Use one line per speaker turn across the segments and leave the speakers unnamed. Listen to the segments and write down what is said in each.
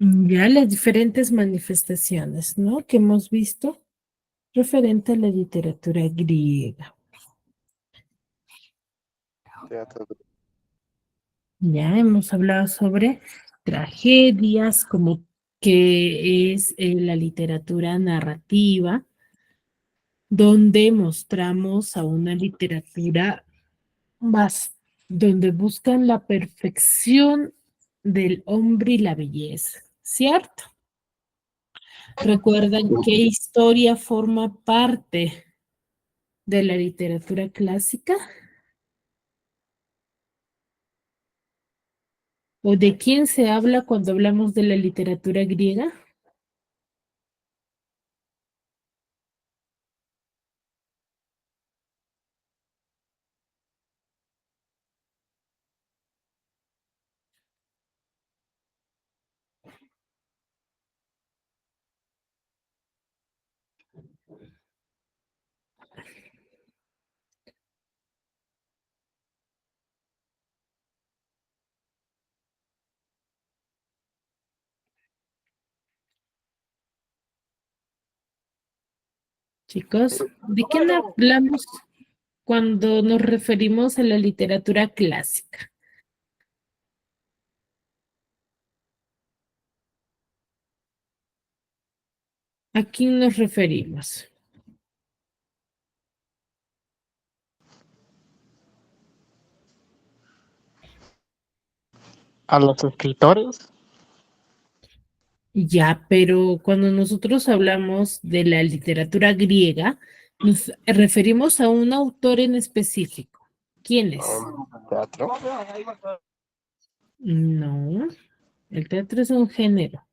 Ya las diferentes manifestaciones, ¿no? Que hemos visto referente a la literatura griega.
Teatro.
Ya hemos hablado sobre tragedias, como que es la literatura narrativa, donde mostramos a una literatura más, donde buscan la perfección del hombre y la belleza, ¿cierto? ¿Recuerdan qué historia forma parte de la literatura clásica? ¿O de quién se habla cuando hablamos de la literatura griega? Chicos, ¿de quién hablamos cuando nos referimos a la literatura clásica? ¿A quién nos referimos?
A los escritores,
Ya, pero cuando nosotros hablamos de la literatura griega, nos referimos a un autor en específico. ¿Quién es?
Teatro.
No, el teatro es un género.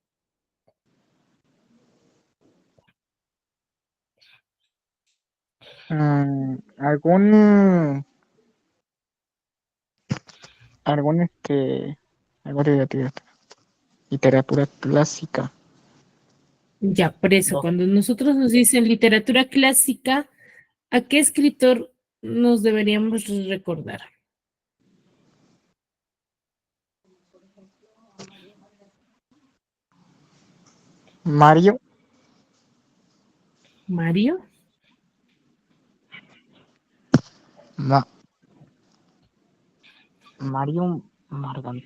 algún, algún algo de literatura clásica.
Ya, por eso,
No.
cuando nosotros nos dicen literatura clásica, ¿a qué escritor nos deberíamos recordar?
Mario,
¿Mario?
Ma- Mario Margan,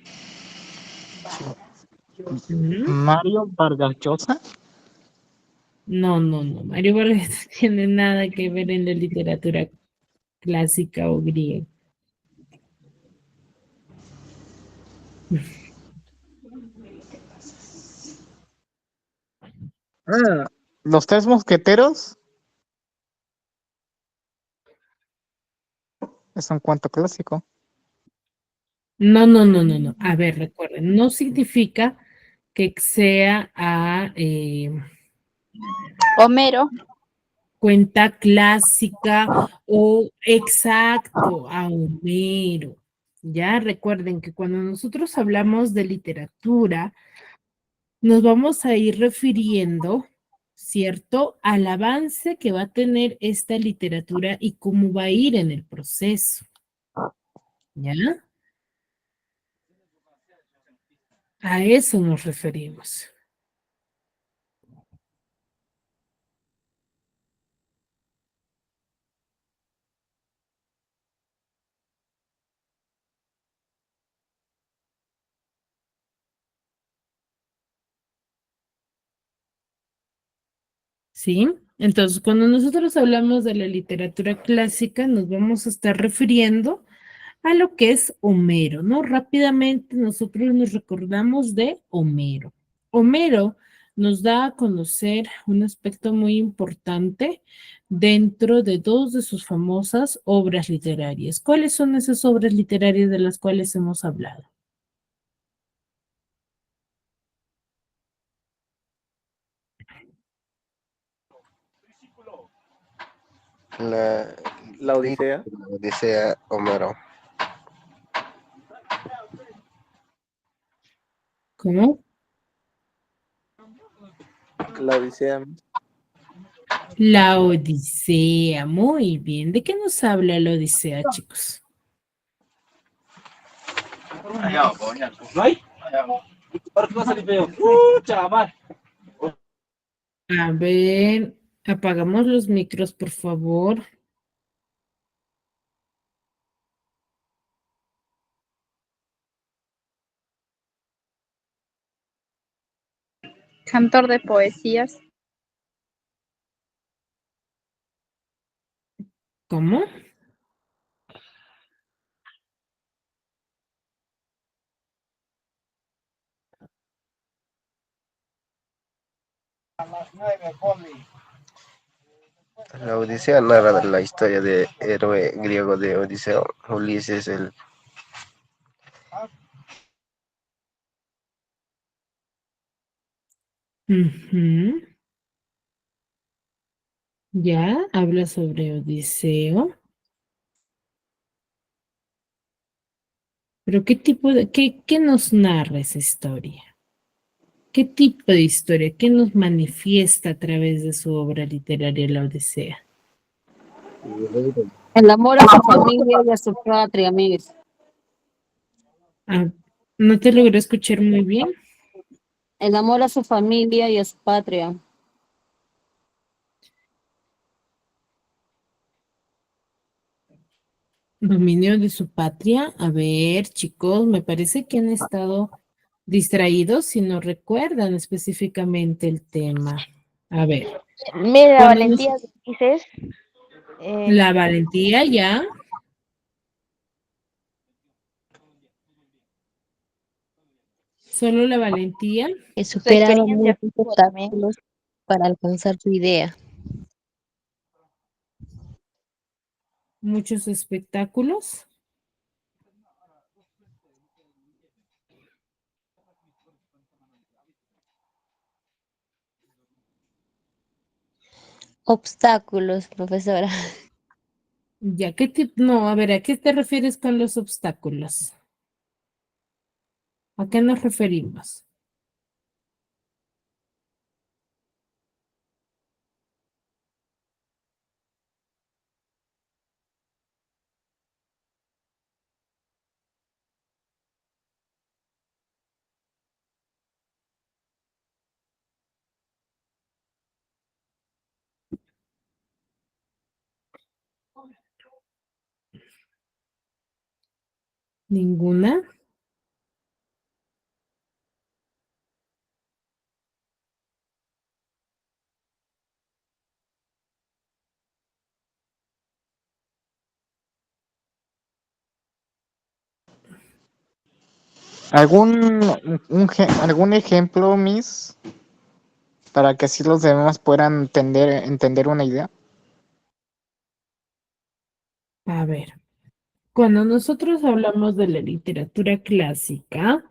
¿Mm?
Mario Vargas Llosa.
No, no, no. Mario Vargas no tiene nada que ver en la literatura clásica o griega.
Los tres mosqueteros es un cuento clásico.
No, no, no, no, no. A ver, recuerden, no significa que sea a
Homero.
cuenta clásica o exacto a Homero. Ya recuerden que cuando nosotros hablamos de literatura, nos vamos a ir refiriendo, ¿cierto?, al avance que va a tener esta literatura y cómo va a ir en el proceso. ¿Ya? A eso nos referimos. ¿Sí? Entonces, cuando nosotros hablamos de la literatura clásica, nos vamos a estar refiriendo a lo que es Homero, ¿no? Rápidamente nosotros nos recordamos de Homero. Homero nos da a conocer un aspecto muy importante dentro de dos de sus famosas obras literarias. ¿Cuáles son esas obras literarias de las cuales hemos hablado?
La,
La Odisea.
la Odisea, Homero.
¿Cómo?
La Odisea.
La Odisea, muy bien. ¿De qué nos habla la Odisea, chicos? A ver, apagamos los micros, por favor.
Cantor de poesías.
¿Cómo?
La Odisea narra la historia del héroe griego de Odiseo, Ulises, el
Ujú. Ya, habla sobre Odiseo. Pero ¿qué nos narra esa historia? ¿Qué tipo de historia? ¿Qué nos manifiesta a través de su obra literaria La Odisea?
El amor a su familia y a su patria, amigos.
Ah, no te logré escuchar muy bien.
El amor a su familia y a su patria.
Dominio de su patria. A ver, chicos, me parece que han estado distraídos si no recuerdan específicamente el tema. A ver,
Mira, la
cuando
valentía de Ulises,
la valentía ya, solo la valentía,
Que
su
superaba
experiencia
muchos
también.
obstáculos para alcanzar su idea.
muchos espectáculos.
Obstáculos, profesora.
Ya, ¿qué tipo? No, a ver, ¿a qué te refieres con los obstáculos? ¿A qué nos referimos? Ninguna.
¿Algún ejemplo, Miss, para que así los demás puedan entender una idea?
A ver, cuando nosotros hablamos de la literatura clásica,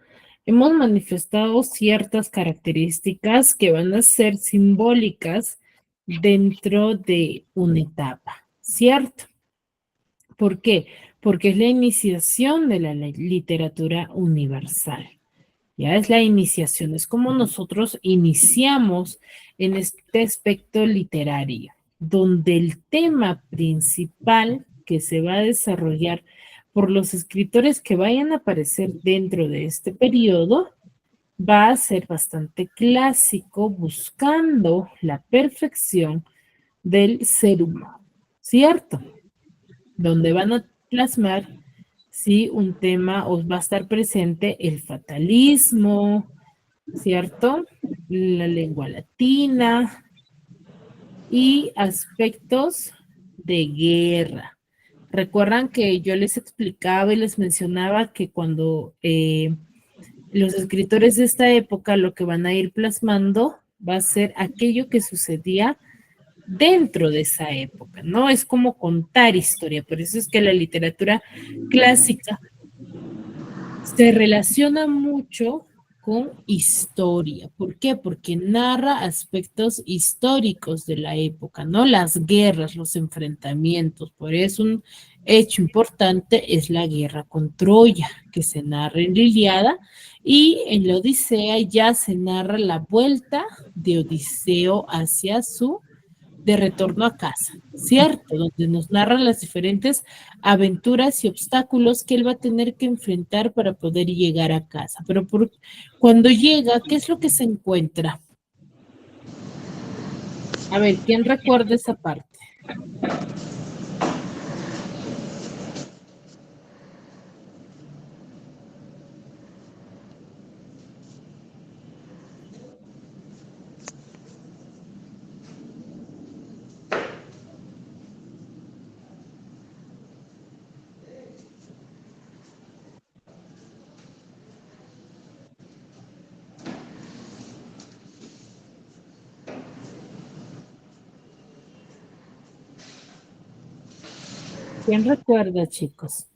hemos manifestado ciertas características que van a ser simbólicas dentro de una etapa, ¿cierto? ¿Por qué? Porque es la iniciación de la literatura universal. Ya es la iniciación, es como nosotros iniciamos en este aspecto literario, donde el tema principal que se va a desarrollar por los escritores que vayan a aparecer dentro de este periodo va a ser bastante clásico, buscando la perfección del ser humano, ¿cierto? Donde van a plasmar, sí, un tema, os va a estar presente el fatalismo, ¿cierto? La lengua latina y aspectos de guerra. Recuerdan que yo les explicaba y les mencionaba que cuando los escritores de esta época lo que van a ir plasmando va a ser aquello que sucedía dentro de esa época, ¿no? Es como contar historia, por eso es que la literatura clásica se relaciona mucho con historia. ¿Por qué? Porque narra aspectos históricos de la época, ¿no? Las guerras, los enfrentamientos. Por eso un hecho importante es la guerra con Troya, que se narra en la Ilíada, y en la Odisea ya se narra la vuelta de Odiseo hacia su de retorno a casa, ¿cierto? Donde nos narra las diferentes aventuras y obstáculos que él va a tener que enfrentar para poder llegar a casa. Pero cuando llega, ¿qué es lo que se encuentra? A ver, ¿quién recuerda esa parte? ¿Quién recuerda, chicos?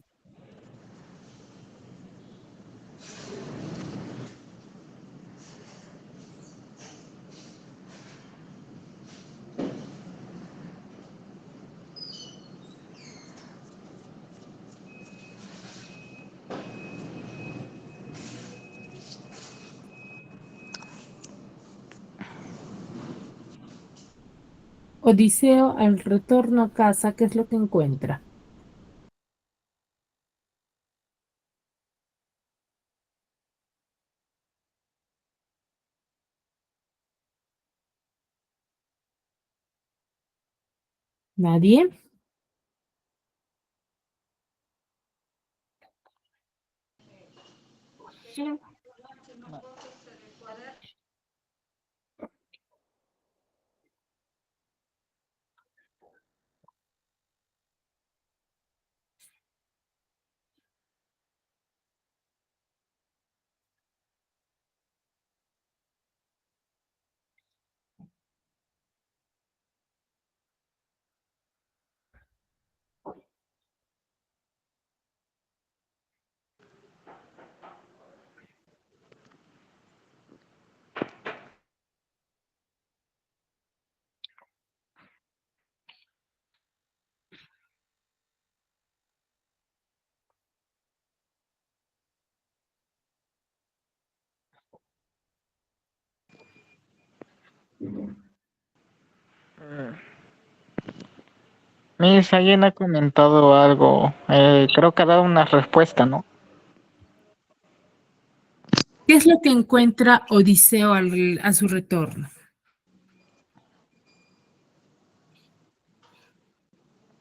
Odiseo al retorno a casa, ¿qué es lo que encuentra? ¿Nadie?
Miss, alguien ha comentado algo. Creo que ha dado una respuesta, ¿no?
¿Qué es lo que encuentra Odiseo a su retorno?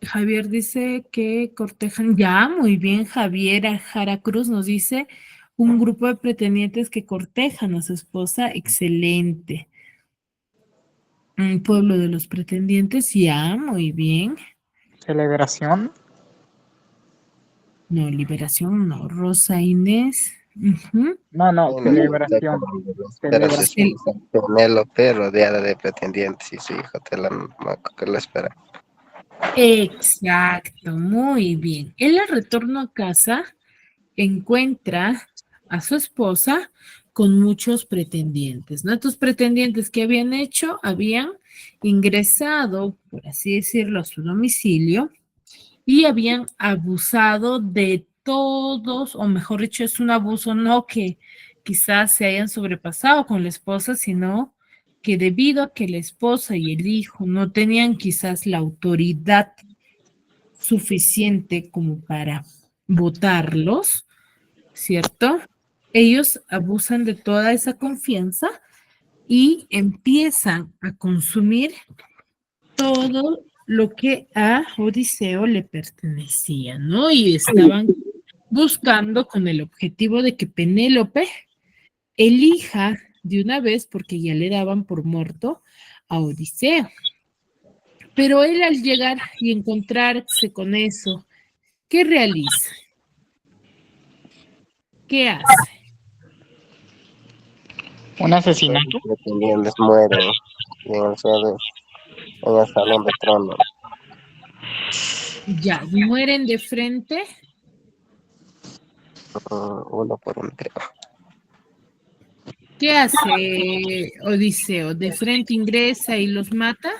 Javier dice que cortejan, ya, muy bien, Javier Jara Cruz nos dice un grupo de pretendientes que cortejan a su esposa, excelente. Un pueblo de los pretendientes, ya, muy bien.
Celebración.
No, liberación, no, Rosa Inés. Ujú.
No, no,
Bueno,
celebración.
espera su
Celebración.
esposa, Penélope, rodeada de pretendientes y su hijo Telemaco, que la espera.
Exacto, muy bien. Él al retorno a casa encuentra a su esposa con muchos pretendientes, ¿no? Estos pretendientes que habían hecho, habían ingresado, por así decirlo, a su domicilio y habían abusado de todos, o mejor dicho, es un abuso no que quizás se hayan sobrepasado con la esposa, sino que debido a que la esposa y el hijo no tenían quizás la autoridad suficiente como para votarlos, ¿cierto? Ellos abusan de toda esa confianza y empiezan a consumir todo lo que a Odiseo le pertenecía, ¿no? Y estaban buscando con el objetivo de que Penélope elija de una vez, porque ya le daban por muerto a Odiseo. Pero él al llegar y encontrarse con eso, ¿qué realiza? ¿Qué hace?
Un
Los
asesinato.
pretendientes mueren en el salón de trono.
Ya, mueren de frente.
Uno por uno, creo.
¿Qué hace Odiseo? ¿De frente ingresa y los mata?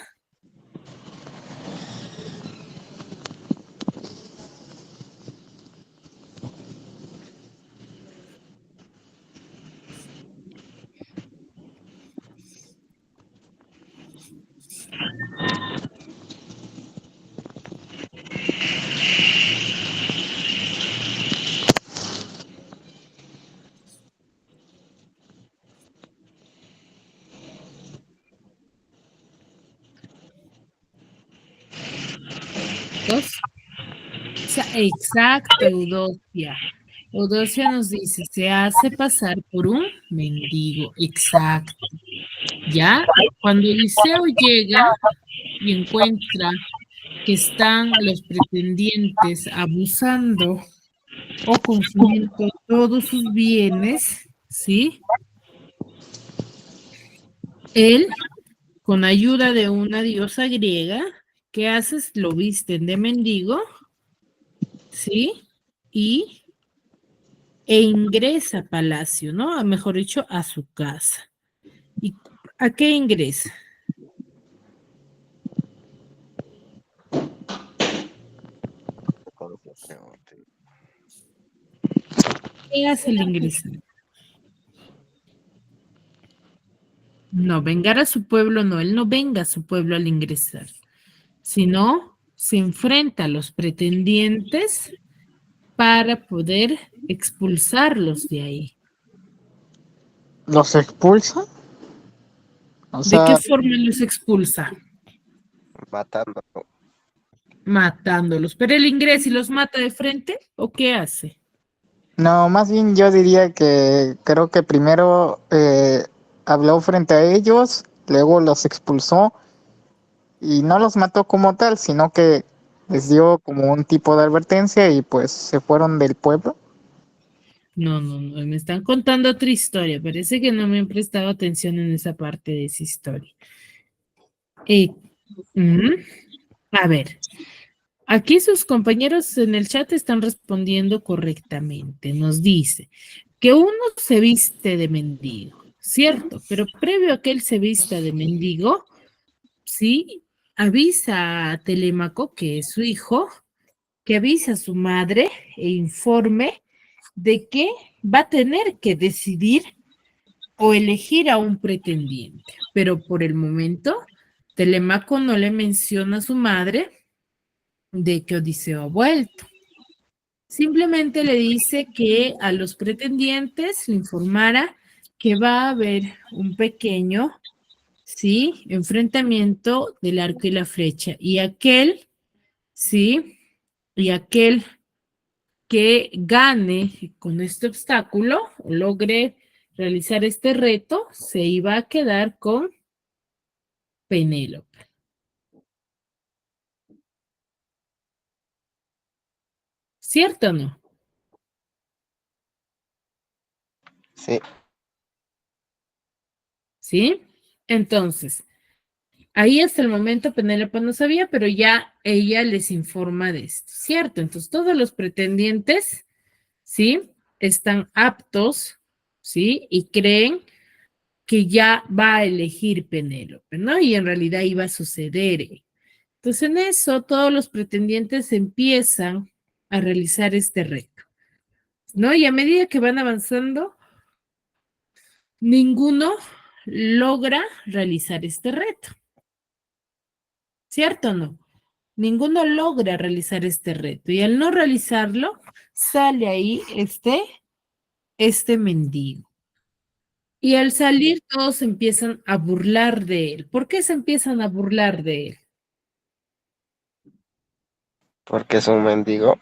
chicos? Exacto, Eudocia. Eudocia nos dice, se hace pasar por un mendigo. Exacto. ¿Ya? Cuando Odiseo llega y encuentra que están los pretendientes abusando o consumiendo todos sus bienes, ¿sí? Él, con ayuda de una diosa griega, ¿qué haces? Lo visten de mendigo, ¿sí? Y ingresa a palacio, ¿no? Mejor dicho, a su casa. ¿Y a qué ingresa? ¿Qué hace el ingresar? No, vengar a su pueblo, no, él no venga a su pueblo al ingresar, sino se enfrenta a los pretendientes para poder expulsarlos de ahí.
¿Los expulsa? O
¿De qué
sea,
forma los expulsa?
Matando.
Matándolos. ¿Pero él ingresa y los mata de frente o qué hace?
no, más bien yo diría que creo que primero habló frente a ellos, luego los expulsó y no los mató como tal, sino que les dio como un tipo de advertencia y pues se fueron del pueblo.
No, no, no, me están contando otra historia. Parece que no me han prestado atención en esa parte de esa historia. Eh, mm, a ver, aquí sus compañeros en el chat están respondiendo correctamente. Nos dice que uno se viste de mendigo, ¿cierto? Pero previo a que él se vista de mendigo, sí, avisa a Telémaco, que es su hijo, que avise a su madre e informe de que va a tener que decidir o elegir a un pretendiente. Pero por el momento, Telemaco no le menciona a su madre de que Odiseo ha vuelto. Simplemente le dice que a los pretendientes le informara que va a haber un pequeño, sí, enfrentamiento del arco y la flecha. Y aquel, sí, y aquel que gane con este obstáculo, o logre realizar este reto, se iba a quedar con Penélope. ¿Cierto o no?
Sí,
¿Sí? Entonces, ahí hasta el momento Penélope no sabía, pero ya ella les informa de esto, ¿cierto? Entonces, todos los pretendientes, ¿sí? Están aptos, ¿sí? Y creen que ya va a elegir Penélope, ¿no? Y en realidad iba a suceder. Entonces, en eso, todos los pretendientes empiezan a realizar este reto, ¿no? Y a medida que van avanzando, ninguno logra realizar este reto, ¿cierto o no? Ninguno logra realizar este reto y al no realizarlo, sale ahí este mendigo. Y al salir todos empiezan a burlar de él. ¿Por qué se empiezan a burlar de él?
porque es un mendigo.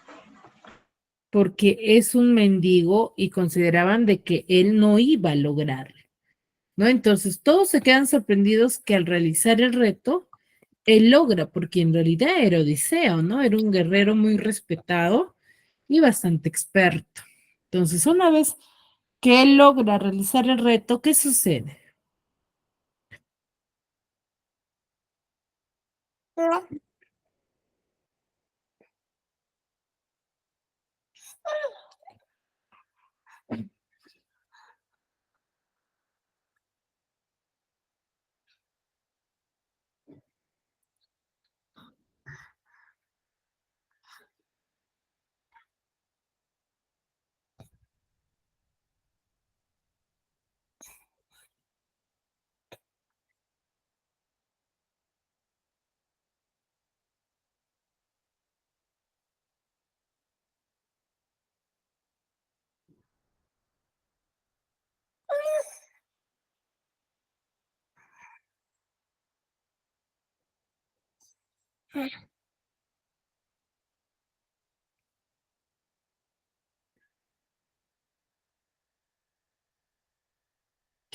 Porque es un mendigo y consideraban de que él no iba a lograrlo, ¿no? Entonces todos se quedan sorprendidos que al realizar el reto, él logra, porque en realidad era Odiseo, ¿no? Era un guerrero muy respetado y bastante experto. Entonces, una vez que él logra realizar el reto, ¿qué sucede?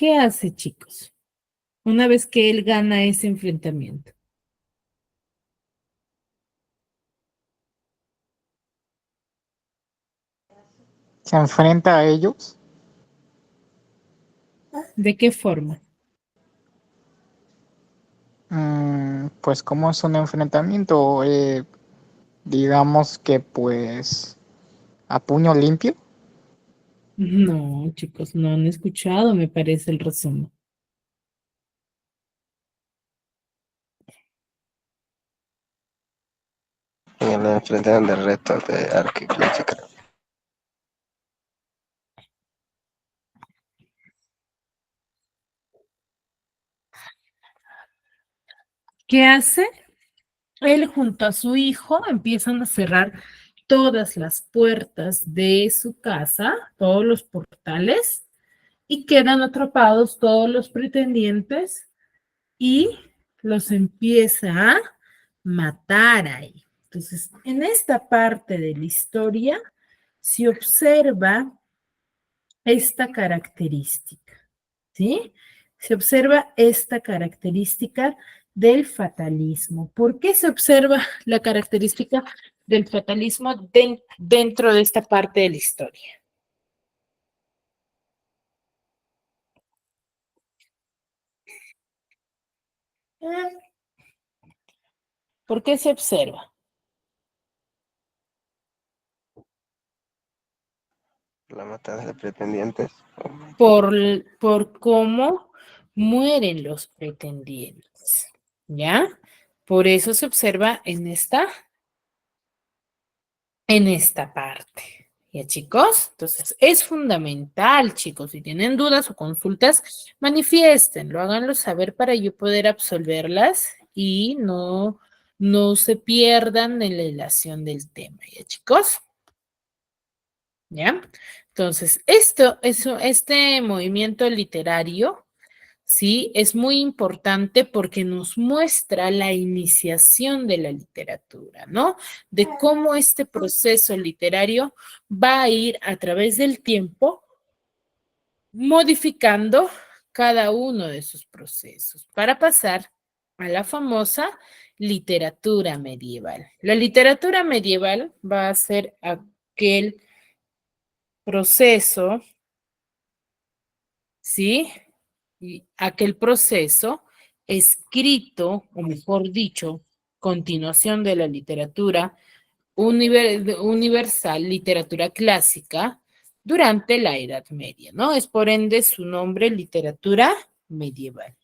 ¿qué hace, chicos? Una vez que él gana ese enfrentamiento.
Se enfrenta a ellos.
¿De qué forma?
Pues como es un enfrentamiento, digamos que pues a puño limpio.
No, chicos, no han escuchado, me parece el resumen.
En el enfrentamiento del reto de arco y flecha, creo.
¿Qué hace? Él junto a su hijo empiezan a cerrar todas las puertas de su casa, todos los portales, y quedan atrapados todos los pretendientes y los empieza a matar ahí. Entonces, en esta parte de la historia se observa esta característica, ¿sí? Se observa esta característica del fatalismo. ¿Por qué se observa la característica del fatalismo dentro de esta parte de la historia? ¿Por qué se observa?
La matanza de pretendientes.
Por cómo mueren los pretendientes, ¿ya? Por eso se observa en esta parte. ¿Ya, chicos? Entonces, es fundamental, chicos, si tienen dudas o consultas, manifiéstenlo, háganlo saber para yo poder absolverlas y no se pierdan en la ilación del tema, ¿ya, chicos? ¿Ya? Entonces, este movimiento literario, ¿sí? Es muy importante porque nos muestra la iniciación de la literatura, ¿no? De cómo este proceso literario va a ir a través del tiempo modificando cada uno de sus procesos para pasar a la famosa literatura medieval. La literatura medieval va a ser aquel proceso, ¿sí? Y aquel proceso escrito, o mejor dicho, continuación de la literatura universal, literatura clásica, durante la Edad Media, ¿no? Es por ende su nombre literatura medieval.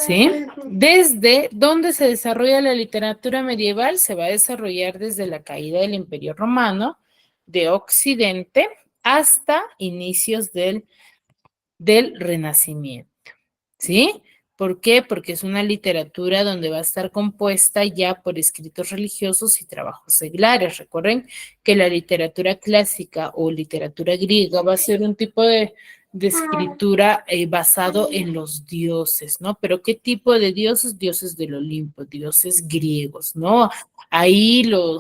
¿Sí? ¿Desde dónde se desarrolla la literatura medieval? Se va a desarrollar desde la caída del Imperio Romano de Occidente hasta inicios del Renacimiento. ¿Sí? ¿Por qué? Porque es una literatura donde va a estar compuesta ya por escritos religiosos y trabajos seglares. Recuerden que la literatura clásica o literatura griega va a ser un tipo de escritura basado en los dioses, ¿no? Pero ¿qué tipo de dioses? Dioses del Olimpo, dioses griegos, ¿no? Ahí la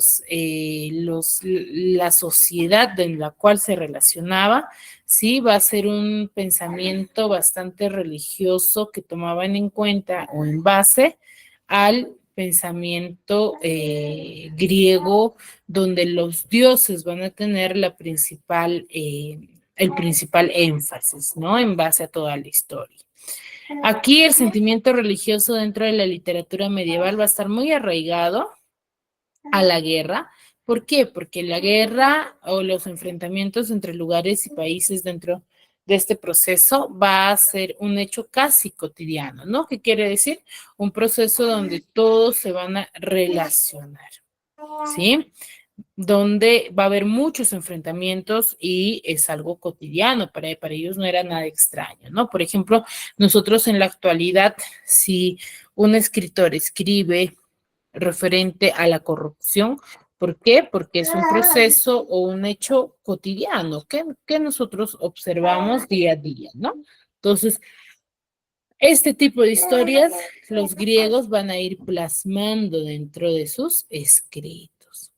sociedad en la cual se relacionaba, sí, va a ser un pensamiento bastante religioso que tomaban en cuenta o en base al pensamiento griego, donde los dioses van a tener el principal énfasis, ¿no? En base a toda la historia. Aquí el sentimiento religioso dentro de la literatura medieval va a estar muy arraigado a la guerra. ¿Por qué? Porque la guerra o los enfrentamientos entre lugares y países dentro de este proceso va a ser un hecho casi cotidiano, ¿no? ¿Qué quiere decir? Un proceso donde todos se van a relacionar, ¿sí? Donde va a haber muchos enfrentamientos y es algo cotidiano, para ellos no era nada extraño, ¿no? Por ejemplo, nosotros en la actualidad, si un escritor escribe referente a la corrupción, ¿Por qué? Porque es un proceso o un hecho cotidiano que nosotros observamos día a día, ¿no? Entonces, este tipo de historias los griegos van a ir plasmando dentro de sus escritos.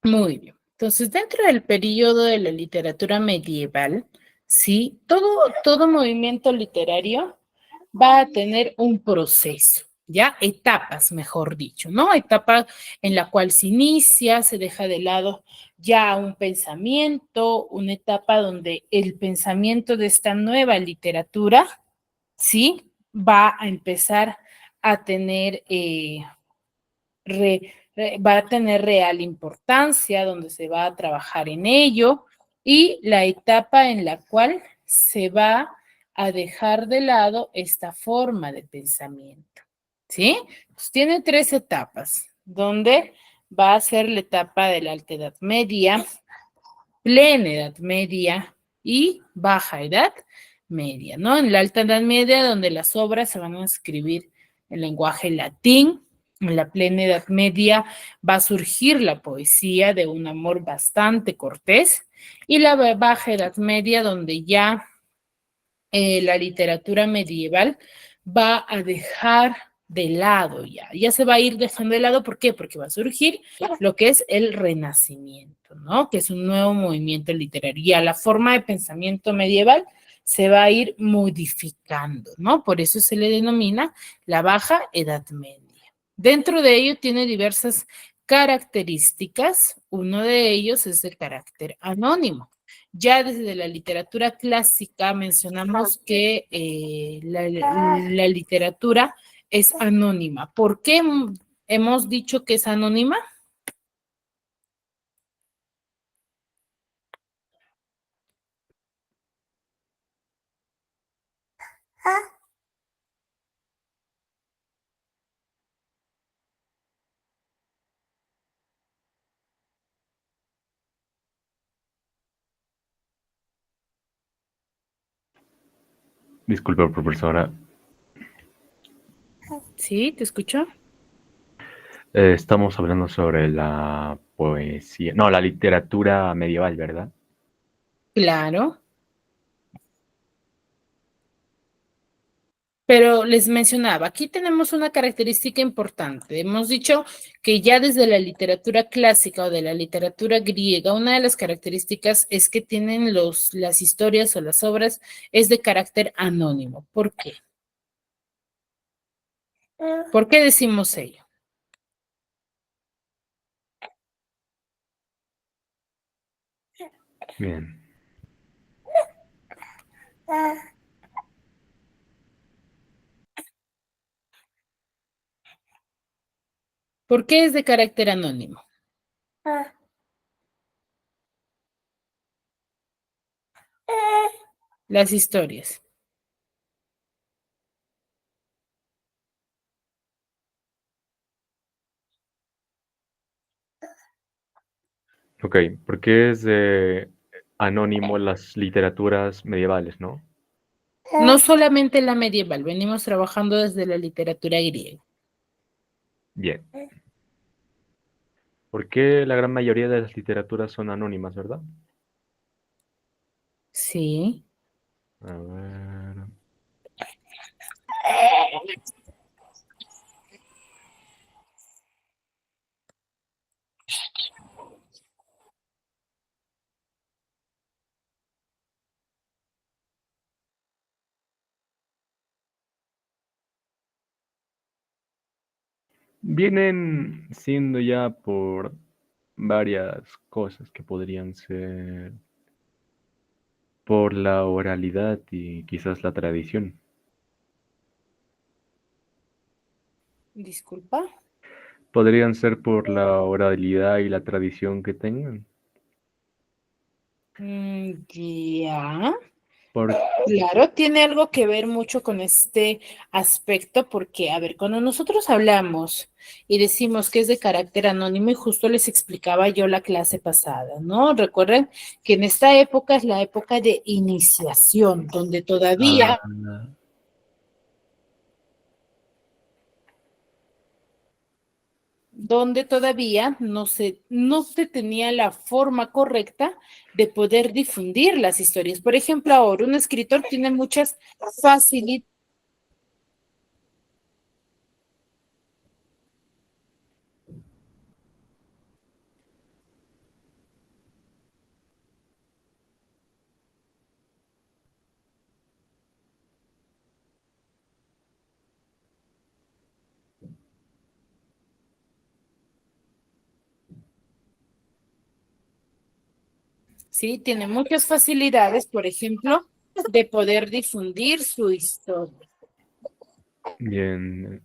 Muy bien. Entonces, dentro del periodo de la literatura medieval, sí, todo movimiento literario va a tener un proceso, ¿ya? Etapas, mejor dicho, ¿no? Etapa en la cual se inicia, se deja de lado ya un pensamiento, una etapa donde el pensamiento de esta nueva literatura, ¿sí? Va a empezar a tener va a tener real importancia, donde se va a trabajar en ello, y la etapa en la cual se va a dejar de lado esta forma de pensamiento. ¿Sí? Pues tiene tres etapas, donde va a ser la etapa de la Alta Edad Media, Plena Edad Media y Baja Edad Media, ¿no? En la Alta Edad Media, donde las obras se van a escribir en lenguaje latín. En la Plena Edad Media va a surgir la poesía de un amor bastante cortés, y la Baja Edad Media, donde ya la literatura medieval va a dejar de lado ya se va a ir dejando de lado. ¿Por qué? Porque va a surgir lo que es el Renacimiento, ¿no? Que es un nuevo movimiento literario. Y a la forma de pensamiento medieval se va a ir modificando, ¿no? Por eso se le denomina la Baja Edad Media. Dentro de ello tiene diversas características. Uno de ellos es de carácter anónimo. Ya desde la literatura clásica mencionamos que la literatura es anónima. ¿Por qué hemos dicho que es anónima?
Disculpe, profesora.
Sí, ¿te escucho?
Estamos hablando sobre la poesía, no, la literatura medieval, ¿verdad?
Claro. Pero les mencionaba, aquí tenemos una característica importante. Hemos dicho que ya desde la literatura clásica o de la literatura griega, una de las características es que tienen las historias o las obras es de carácter anónimo. ¿Por qué? ¿Por qué decimos ello?
Bien.
¿Por qué es de carácter anónimo? las historias.
Ok, porque es anónimo las literaturas medievales, ¿no?
No solamente la medieval, venimos trabajando desde la literatura griega.
Bien. Porque la gran mayoría de las literaturas son anónimas, ¿verdad?
Sí.
A ver. Vienen siendo ya por varias cosas que podrían ser por la oralidad y quizás la tradición.
Disculpa.
Podrían ser por la oralidad y la tradición que tengan.
Ya.
Por,
Claro, tiene algo que ver mucho con este aspecto porque, a ver, cuando nosotros hablamos y decimos que es de carácter anónimo, y justo les explicaba yo la clase pasada, ¿no? Recuerden que en esta época es la época de iniciación, donde todavía no se tenía la forma correcta de poder difundir las historias. Por ejemplo, ahora un escritor tiene muchas facilidades. Sí, tiene muchas facilidades, por ejemplo, de poder difundir su historia.
bien,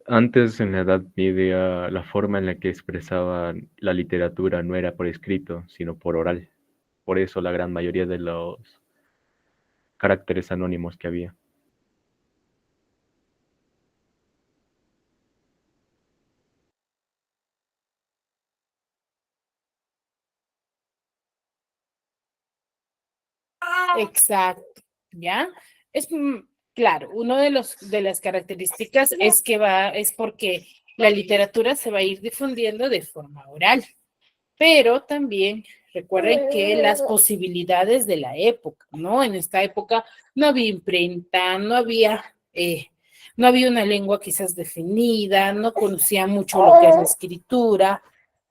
antes en la Edad Media la forma en la que expresaban la literatura no era por escrito, sino por oral. Por eso la gran mayoría de los caracteres anónimos que había.
Exacto, ¿ya? Es claro, uno de las características es porque la literatura se va a ir difundiendo de forma oral, pero también recuerden que las posibilidades de la época, ¿no? En esta época no había imprenta, no había una lengua quizás definida, no conocía mucho lo que es la escritura,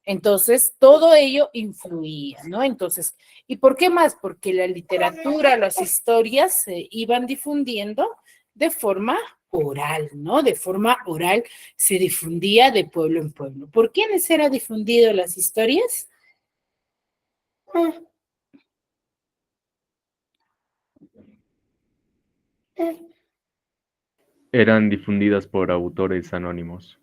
entonces todo ello influía, ¿no? Entonces, ¿y por qué más? Porque la literatura, las historias se iban difundiendo de forma oral, ¿no? De forma oral se difundía de pueblo en pueblo. ¿Por quiénes eran difundidas las historias?
Eran difundidas por autores anónimos.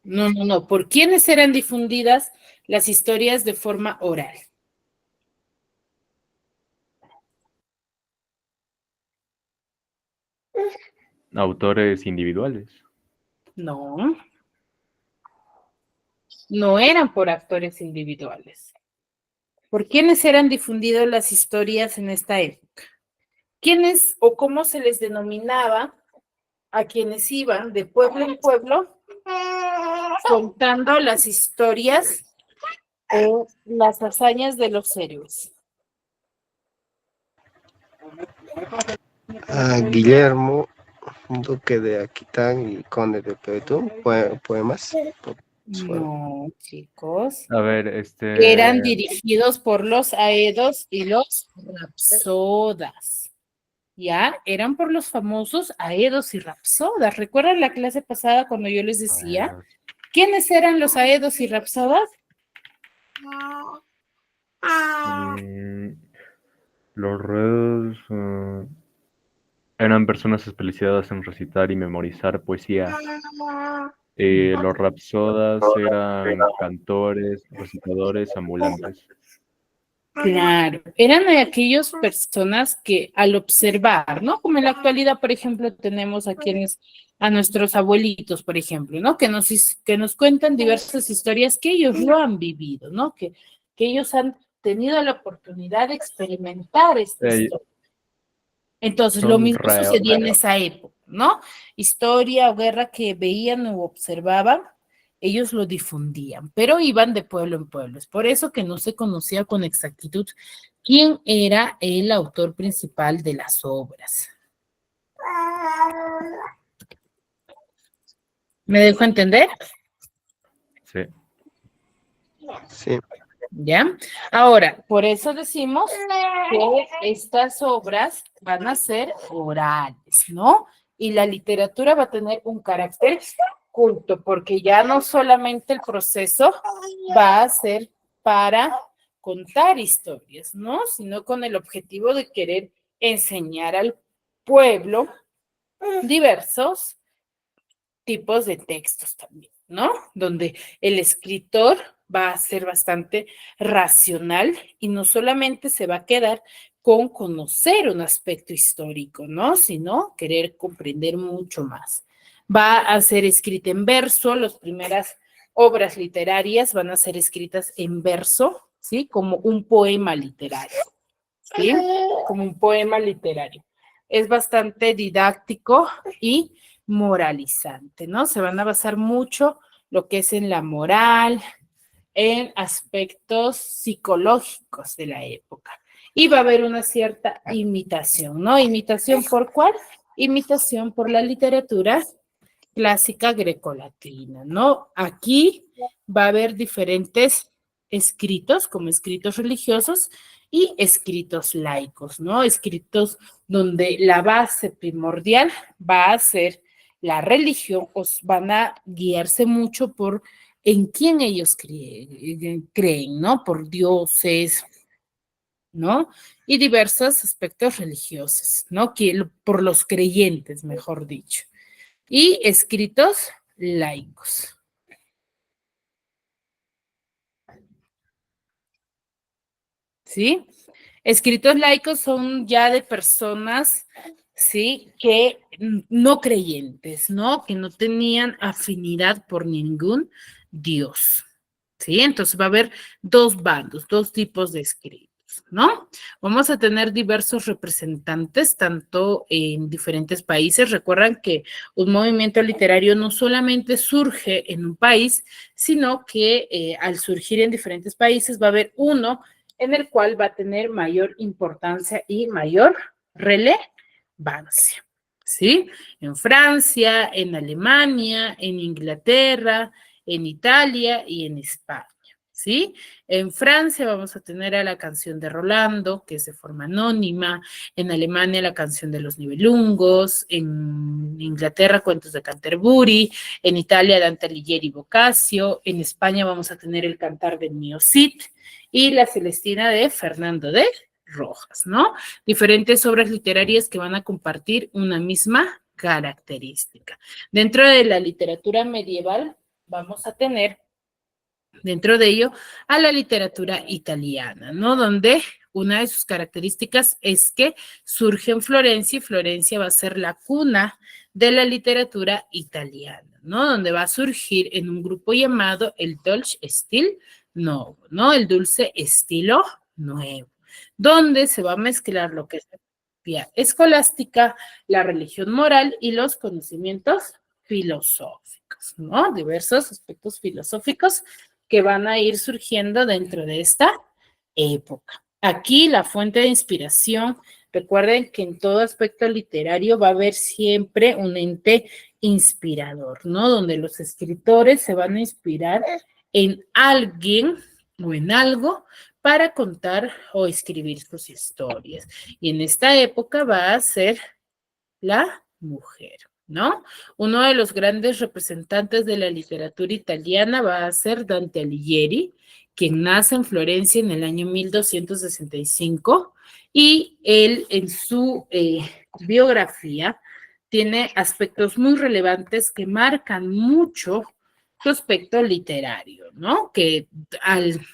No, no, no. ¿Por quiénes eran difundidas las historias de forma oral?
Autores individuales.
No, no eran por actores individuales. ¿Por quiénes eran difundidas las historias en esta época? ¿Quiénes o cómo se les denominaba a quienes iban de pueblo en pueblo contando las historias o las hazañas de los héroes?
Guillermo, duque de Aquitán y conde de Petú, poemas.
No, chicos.
A ver,
Eran dirigidos por los aedos y los rapsodas. ¿Ya? Eran por los famosos aedos y rapsodas. ¿Recuerdan la clase pasada cuando yo les decía quiénes eran los aedos y rapsodas?
Los reos eran personas especializadas en recitar y memorizar poesía. Los rapsodas eran cantores, recitadores ambulantes.
Claro, eran de aquellas personas que al observar, ¿no? Como en la actualidad, por ejemplo, tenemos a quienes, a nuestros abuelitos, por ejemplo, ¿no? Que nos cuentan diversas historias que ellos lo han vivido, ¿no? Que ellos han tenido la oportunidad de experimentar esta
Eh,
historia. Entonces, lo
son
mismo sucedía en esa época, ¿no? Historia o guerra que veían o observaban, ellos lo difundían, pero iban de pueblo en pueblo. Es por eso que no se conocía con exactitud quién era el autor principal de las obras. ¿Me dejo entender?
Sí.
Sí,
¿Ya? Ahora, por eso decimos que estas obras van a ser orales, ¿no? Y la literatura va a tener un carácter culto, porque ya no solamente el proceso va a ser para contar historias, ¿no? Sino con el objetivo de querer enseñar al pueblo diversos tipos de textos también, ¿no? Donde el escritor va a ser bastante racional y no solamente se va a quedar con conocer un aspecto histórico, ¿no? Sino querer comprender mucho más. Va a ser escrita en verso, las primeras obras literarias van a ser escritas en verso, ¿sí? Como un poema literario, ¿sí? Como un poema literario. Es bastante didáctico y moralizante, ¿no? Se van a basar mucho lo que es en la moral, en aspectos psicológicos de la época. Y va a haber una cierta imitación, ¿no? ¿Imitación por cuál? Imitación por la literatura clásica grecolatina, ¿no? Aquí va a haber diferentes escritos, como escritos religiosos y escritos laicos, ¿no? Escritos donde la base primordial va a ser la religión, os van a guiarse mucho por en quién ellos creen, ¿no? Por dioses, ¿no? Y diversos aspectos religiosos, ¿no? Por los creyentes, mejor dicho. Y escritos laicos. ¿Sí? Escritos laicos son ya de personas, ¿sí? Que no creyentes, ¿no? Que no tenían afinidad por ningún Dios, ¿sí? Entonces va a haber dos bandos, dos tipos de escritos, ¿no? Vamos a tener diversos representantes, tanto en diferentes países. Recuerdan que un movimiento literario no solamente surge en un país, sino que al surgir en diferentes países va a haber uno en el cual va a tener mayor importancia y mayor relevancia, ¿sí? En Francia, en Alemania, en Inglaterra, en Italia y en España, ¿sí? En Francia vamos a tener a la canción de Rolando, que es de forma anónima, en Alemania la canción de los Nibelungos, en Inglaterra cuentos de Canterbury, en Italia Dante Alighieri Boccaccio, en España vamos a tener el cantar del Mio Cid, y La Celestina de Fernando de Rojas, ¿no? Diferentes obras literarias que van a compartir una misma característica. Dentro de la literatura medieval vamos a tener dentro de ello a la literatura italiana, ¿no? Donde una de sus características es que surge en Florencia y Florencia va a ser la cuna de la literatura italiana, ¿no? Donde va a surgir en un grupo llamado el Dolce Stil Nuevo, ¿no? El dulce estilo nuevo, donde se va a mezclar lo que es la filosofía escolástica, la religión moral y los conocimientos filosóficos, ¿no? Diversos aspectos filosóficos que van a ir surgiendo dentro de esta época. Aquí la fuente de inspiración, recuerden que en todo aspecto literario va a haber siempre un ente inspirador, ¿no? Donde los escritores se van a inspirar en alguien o en algo para contar o escribir sus historias. Y en esta época va a ser la mujer, ¿no? Uno de los grandes representantes de la literatura italiana va a ser Dante Alighieri, quien nace en Florencia en el año 1265 y él en su biografía tiene aspectos muy relevantes que marcan mucho su aspecto literario, ¿no? Que al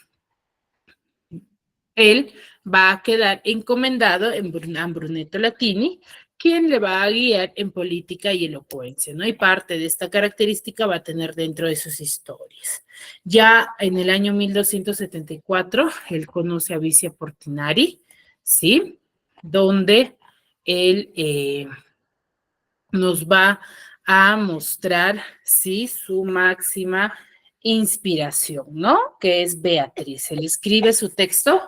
él va a quedar encomendado a Brunetto Latini, quien le va a guiar en política y elocuencia, ¿no? Y parte de esta característica va a tener dentro de sus historias. Ya en el año 1274, él conoce a Vicia Portinari, ¿sí? Donde él nos va a mostrar, ¿sí? Su máxima inspiración, ¿no? Que es Beatriz. Él escribe su texto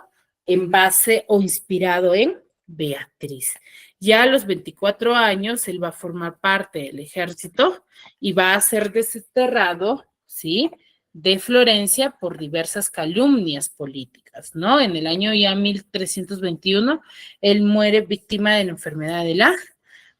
en base o inspirado en Beatriz. Ya a los 24 años, él va a formar parte del ejército y va a ser desterrado, ¿sí? De Florencia por diversas calumnias políticas, ¿no? En el año ya 1321, él muere víctima de la enfermedad de la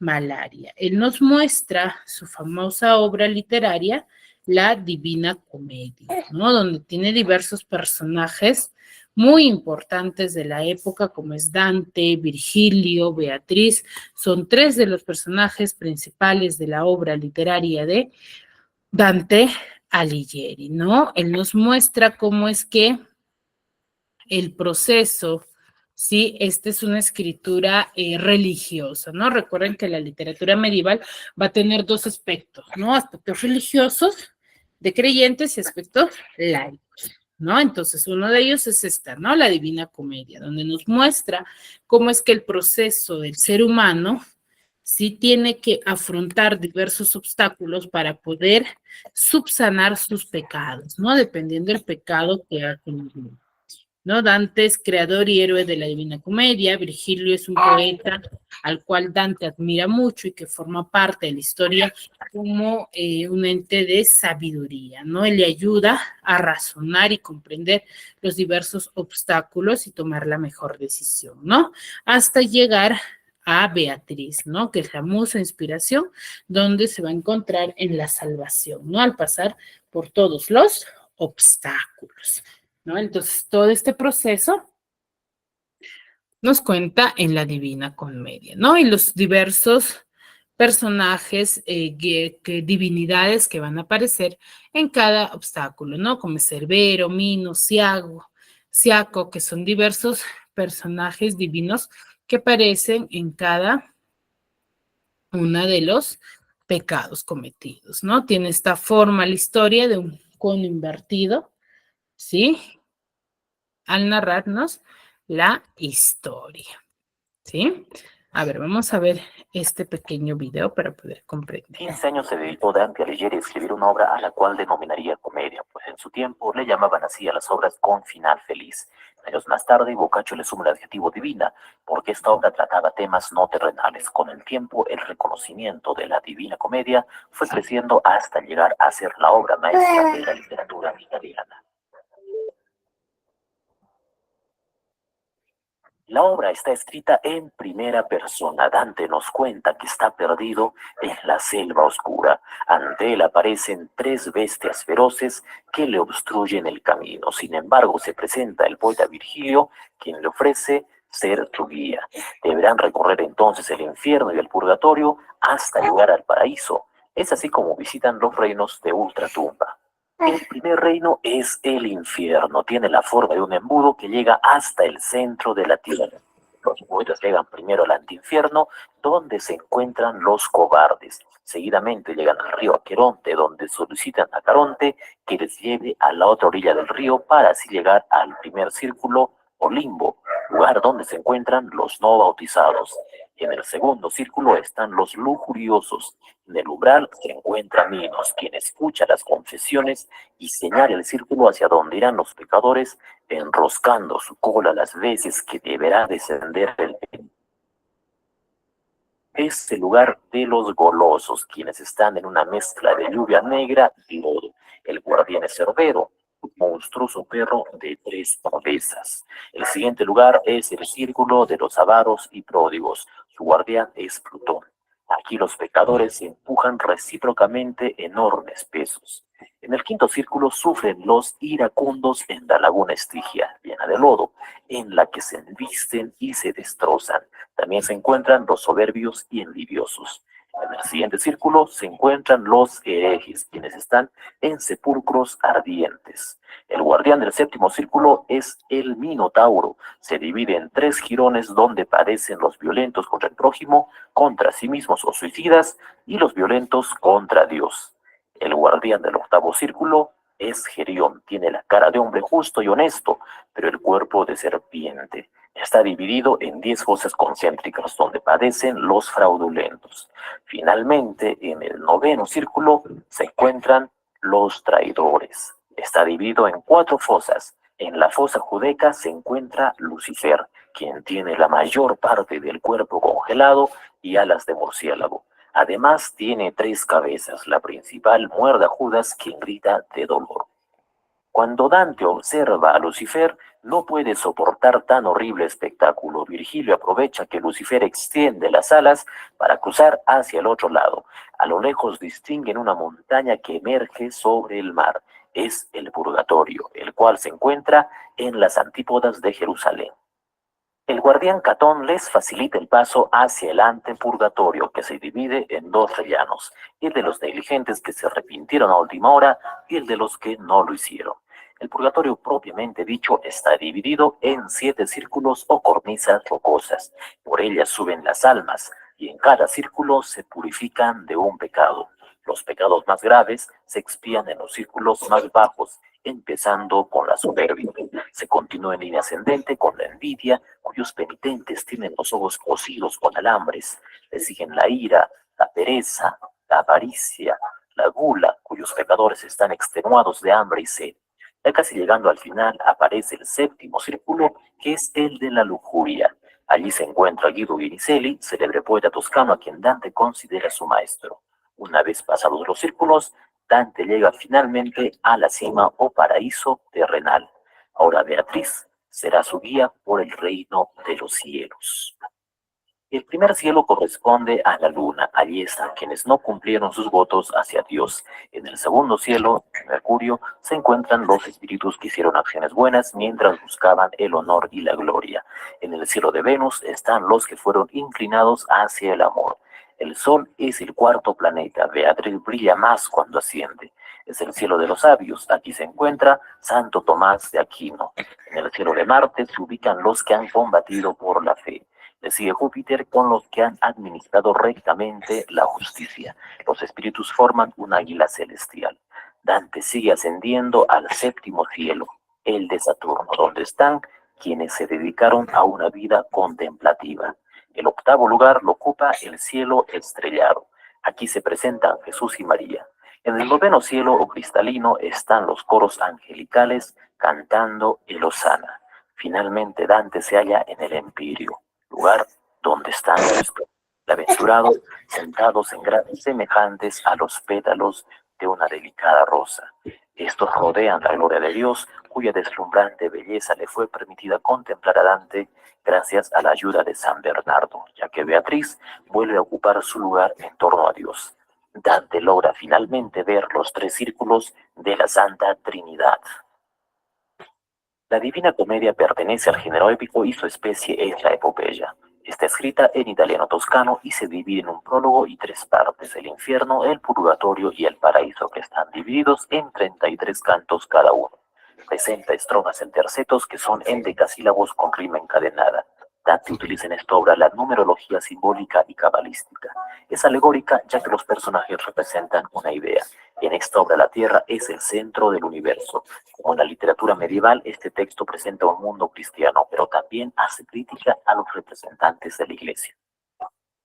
malaria. Él nos muestra su famosa obra literaria, La Divina Comedia, ¿no? Donde tiene diversos personajes muy importantes de la época, como es Dante, Virgilio, Beatriz. Son tres de los personajes principales de la obra literaria de Dante Alighieri, ¿no? Él nos muestra cómo es que el proceso, ¿sí? Esta es una escritura religiosa, ¿no? Recuerden que la literatura medieval va a tener dos aspectos, ¿no? Aspectos religiosos de creyentes y aspectos laicos, ¿no? Entonces, uno de ellos es esta, ¿no? La Divina Comedia, donde nos muestra cómo es que el proceso del ser humano sí tiene que afrontar diversos obstáculos para poder subsanar sus pecados, ¿no? Dependiendo del pecado que ha cometido, ¿no? Dante es creador y héroe de la Divina Comedia. Virgilio es un poeta al cual Dante admira mucho y que forma parte de la historia como un ente de sabiduría, ¿no? Él le ayuda a razonar y comprender los diversos obstáculos y tomar la mejor decisión, ¿no? Hasta llegar a Beatriz, ¿no? Que es la musa inspiración, donde se va a encontrar en la salvación, ¿no? Al pasar por todos los obstáculos, ¿no? Entonces, todo este proceso nos cuenta en la Divina Comedia, ¿no? Y los diversos personajes, divinidades que van a aparecer en cada obstáculo, ¿no? Como Cerbero, Minos, Siaco, que son diversos personajes divinos que aparecen en cada uno de los pecados cometidos, ¿no? Tiene esta forma la historia de un cono invertido, ¿sí? Al narrarnos la historia, ¿sí? A ver, vamos a ver este pequeño video para poder comprender.
15 años se dedicó Dante Alighieri a escribir una obra a la cual denominaría comedia, pues en su tiempo le llamaban así a las obras con final feliz. Años más tarde, Boccaccio le suma el adjetivo divina, porque esta obra trataba temas no terrenales. Con el tiempo, el reconocimiento de la Divina Comedia fue creciendo hasta llegar a ser la obra maestra de la literatura italiana. La obra está escrita en primera persona. Dante nos cuenta que está perdido en la selva oscura. Ante él aparecen tres bestias feroces que le obstruyen el camino. Sin embargo, se presenta el poeta Virgilio, quien le ofrece ser su guía. Deberán recorrer entonces el infierno y el purgatorio hasta llegar al paraíso. Es así como visitan los reinos de ultratumba. El primer reino es el infierno. Tiene la forma de un embudo que llega hasta el centro de la tierra. Los poetas llegan primero al antiinfierno, donde se encuentran los cobardes. Seguidamente llegan al río Aqueronte, donde solicitan a Caronte que les lleve a la otra orilla del río para así llegar al primer círculo o limbo, lugar donde se encuentran los no bautizados. En el segundo círculo están los lujuriosos. En el umbral se encuentra Minos, quien escucha las confesiones y señala el círculo hacia donde irán los pecadores, enroscando su cola las veces que deberá descender el es el lugar de los golosos, quienes están en una mezcla de lluvia negra y lodo. El guardián es Cerbero, un monstruoso perro de 3 cabezas. El siguiente lugar es el círculo de los avaros y pródigos. Su guardián es Plutón. Aquí los pecadores se empujan recíprocamente enormes pesos. En el quinto círculo sufren los iracundos en la laguna Estigia, llena de lodo, en la que se embisten y se destrozan. También se encuentran los soberbios y envidiosos. En el siguiente círculo se encuentran los herejes, quienes están en sepulcros ardientes. El guardián del séptimo círculo es el Minotauro. Se divide en 3 jirones donde padecen los violentos contra el prójimo, contra sí mismos o suicidas, y los violentos contra Dios. El guardián del octavo círculo es Gerión. Tiene la cara de hombre justo y honesto, pero el cuerpo de serpiente. Está dividido en 10 fosas concéntricas donde padecen los fraudulentos. Finalmente, en el noveno círculo se encuentran los traidores. Está dividido en 4 fosas. En la fosa judeca se encuentra Lucifer, quien tiene la mayor parte del cuerpo congelado y alas de murciélago. Además, tiene 3 cabezas. La principal muerde a Judas, quien grita de dolor. Cuando Dante observa a Lucifer, no puede soportar tan horrible espectáculo. Virgilio aprovecha que Lucifer extiende las alas para cruzar hacia el otro lado. A lo lejos distinguen una montaña que emerge sobre el mar. Es el purgatorio, el cual se encuentra en las antípodas de Jerusalén. El guardián Catón les facilita el paso hacia el antepurgatorio, que se divide en 2 rellanos, el de los negligentes que se arrepintieron a última hora y el de los que no lo hicieron. El purgatorio propiamente dicho está dividido en 7 círculos o cornisas rocosas. Por ellas suben las almas y en cada círculo se purifican de un pecado. Los pecados más graves se expían en los círculos más bajos, empezando con la soberbia. Se continúa en línea ascendente con la envidia, cuyos penitentes tienen los ojos cosidos con alambres. Le siguen la ira, la pereza, la avaricia, la gula, cuyos pecadores están extenuados de hambre y sed. Ya casi llegando al final aparece el séptimo círculo, que es el de la lujuria. Allí se encuentra Guido Guinizelli, célebre poeta toscano a quien Dante considera su maestro. Una vez pasados los círculos, Dante llega finalmente a la cima o paraíso terrenal. Ahora Beatriz será su guía por el reino de los cielos. El primer cielo corresponde a la luna. Allí están quienes no cumplieron sus votos hacia Dios. En el segundo cielo, Mercurio, se encuentran los espíritus que hicieron acciones buenas mientras buscaban el honor y la gloria. En el cielo de Venus están los que fueron inclinados hacia el amor. El Sol es el cuarto planeta. Beatriz brilla más cuando asciende. Es el cielo de los sabios. Aquí se encuentra Santo Tomás de Aquino. En el cielo de Marte se ubican los que han combatido por la fe. Le sigue Júpiter con los que han administrado rectamente la justicia. Los espíritus forman un águila celestial. Dante sigue ascendiendo al séptimo cielo, el de Saturno, donde están quienes se dedicaron a una vida contemplativa. El octavo lugar lo ocupa el cielo estrellado. Aquí se presentan Jesús y María. En el noveno cielo o cristalino están los coros angelicales cantando el Hosana. Finalmente Dante se halla en el Empirio, lugar donde están los bienaventurados sentados en grados semejantes a los pétalos de una delicada rosa. Estos rodean la gloria de Dios, cuya deslumbrante belleza le fue permitida contemplar a Dante gracias a la ayuda de San Bernardo, ya que Beatriz vuelve a ocupar su lugar en torno a Dios. Dante logra finalmente ver los 3 círculos de la Santa Trinidad. La Divina Comedia pertenece al género épico y su especie es la epopeya. Está escrita en italiano toscano y se divide en un prólogo y 3 partes: el infierno, el purgatorio y el paraíso, que están divididos en 33 cantos cada uno. Presenta estrofas en tercetos que son endecasílabos con rima encadenada. Dante utiliza en esta obra la numerología simbólica y cabalística. Es alegórica ya que los personajes representan una idea. En esta obra la Tierra es el centro del universo. Como en la literatura medieval, este texto presenta un mundo cristiano, pero también hace crítica a los representantes de la Iglesia.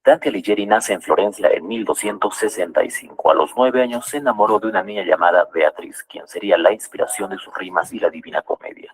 Dante Alighieri nace en Florencia en 1265. A los 9 años se enamoró de una niña llamada Beatriz, quien sería la inspiración de sus rimas y la Divina Comedia.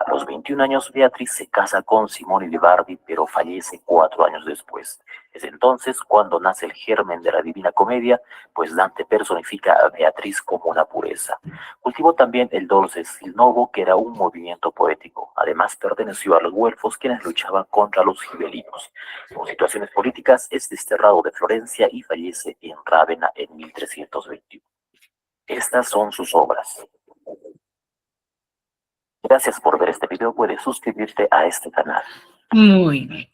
A los 21 años, Beatriz se casa con Simone de Bardi, pero fallece 4 años después. Es entonces cuando nace el germen de la Divina Comedia, pues Dante personifica a Beatriz como una pureza. Cultivó también el Dolce Stil Novo, que era un movimiento poético. Además, perteneció a los güelfos, quienes luchaban contra los gibelinos. Por situaciones políticas, es desterrado de Florencia y fallece en Rávena en 1321. Estas son sus obras. Gracias por ver este video. Puedes suscribirte a este canal.
Muy bien.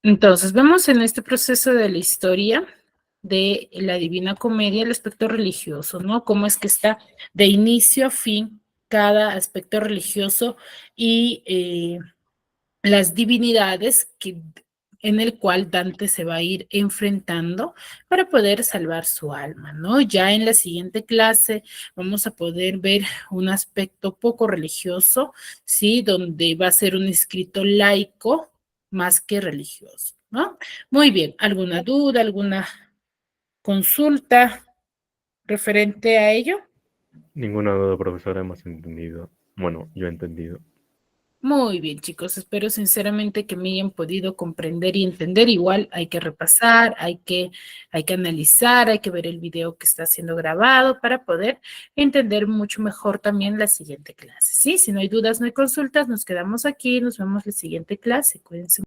Entonces, vemos en este proceso de la historia de la Divina Comedia el aspecto religioso, ¿no? Cómo es que está de inicio a fin cada aspecto religioso y las divinidades en el cual Dante se va a ir enfrentando para poder salvar su alma, ¿no? Ya en la siguiente clase vamos a poder ver un aspecto poco religioso, ¿sí? Donde va a ser un escrito laico más que religioso, ¿no? Muy bien, ¿alguna duda, alguna consulta referente a ello?
Ninguna duda, profesora, hemos entendido. Bueno, yo he entendido.
Muy bien, chicos, espero sinceramente que me hayan podido comprender y entender. Igual hay que repasar, hay que analizar, hay que ver el video que está siendo grabado para poder entender mucho mejor también la siguiente clase. Sí, si no hay dudas, no hay consultas, nos quedamos aquí, nos vemos la siguiente clase. Cuídense.